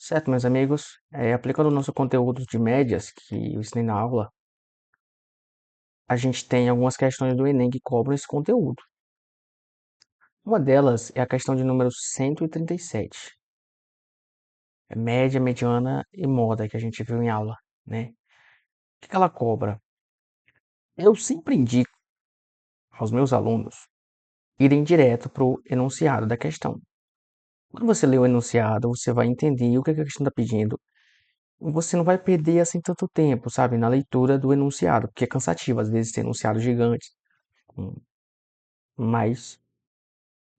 Certo, meus amigos, aplicando o nosso conteúdo de médias que eu ensinei na aula, a gente tem algumas questões do Enem que cobram esse conteúdo. Uma delas é a questão de número 137, média, mediana e moda, que a gente viu em aula, né? O que ela cobra? Eu sempre indico aos meus alunos irem direto para o enunciado da questão. Quando você lê o enunciado, você vai entender o que a questão está pedindo. Você não vai perder assim tanto tempo, sabe, na leitura do enunciado, porque é cansativo, às vezes tem enunciados gigantes. Hum, Mas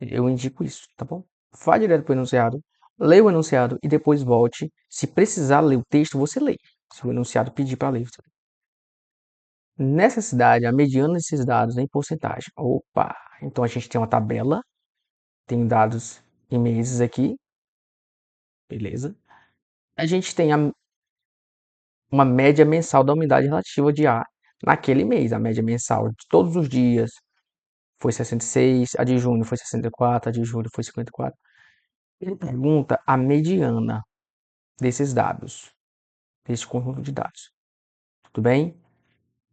eu indico isso, tá bom? Vá direto para o enunciado, leia o enunciado e depois volte. Se precisar ler o texto, você lê. Se o enunciado pedir para ler, você lê. Necessidade, a mediana desses dados é em porcentagem. Opa! Então a gente tem uma tabela, tem dados em meses aqui, beleza? A gente tem uma média mensal da umidade relativa de ar naquele mês. A média mensal de todos os dias foi 66, a de junho foi 64, a de julho foi 54. Ele pergunta a mediana desses dados, desse conjunto de dados. Tudo bem?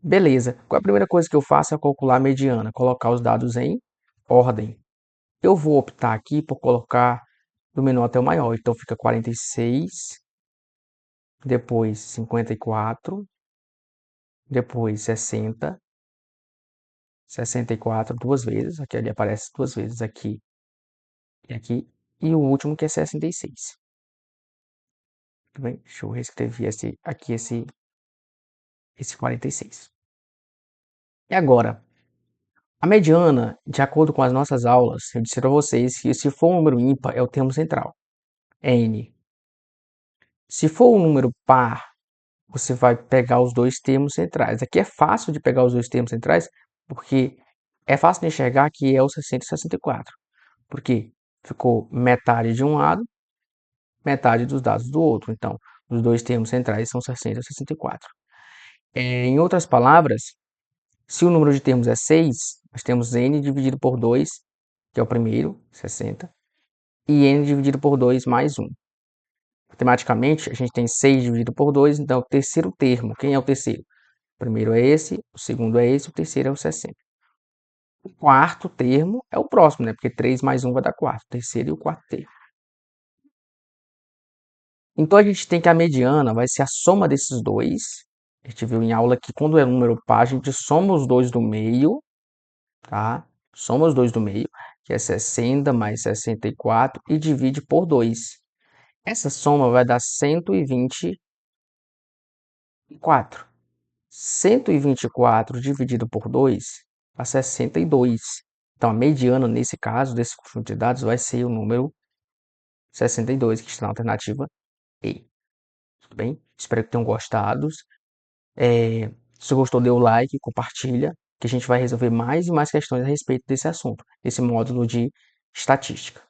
Beleza. Qual é a primeira coisa que eu faço é calcular a mediana, colocar os dados em ordem. Eu vou optar aqui por colocar do menor até o maior. Então fica 46, depois 54, depois 60, 64 duas vezes. Aqui ele aparece duas vezes aqui e aqui. E o último que é 66. Tudo bem? Deixa eu reescrever aqui esse 46. E agora, a mediana, de acordo com as nossas aulas, eu disse para vocês que se for um número ímpar é o termo central, é n. Se for um número par, você vai pegar os dois termos centrais. Aqui é fácil de pegar os dois termos centrais, porque é fácil de enxergar que é o 60 e 64. Porque ficou metade de um lado, metade dos dados do outro. Então, os dois termos centrais são 60 e 64. Em outras palavras, se o número de termos é 6, nós temos n dividido por 2, que é o primeiro, 60, e n dividido por 2 mais 1. Matematicamente, a gente tem 6 dividido por 2, então é o terceiro termo. Quem é o terceiro? O primeiro é esse, o segundo é esse, o terceiro é o 60. O quarto termo é o próximo, né? Porque 3 mais 1 vai dar 4. O terceiro e o quarto termo. Então a gente tem que a mediana vai ser a soma desses dois. A gente viu em aula que quando é número par, a gente soma os dois do meio, tá? Soma os dois do meio, que é 60 mais 64, e divide por 2. Essa soma vai dar 124. 124 dividido por 2 dá 62. Então, a mediana, nesse caso, desse conjunto de dados, vai ser o número 62, que está na alternativa E. Tudo bem? Espero que tenham gostado. Se gostou, dê o like, compartilha, que a gente vai resolver mais e mais questões a respeito desse assunto, desse módulo de estatística.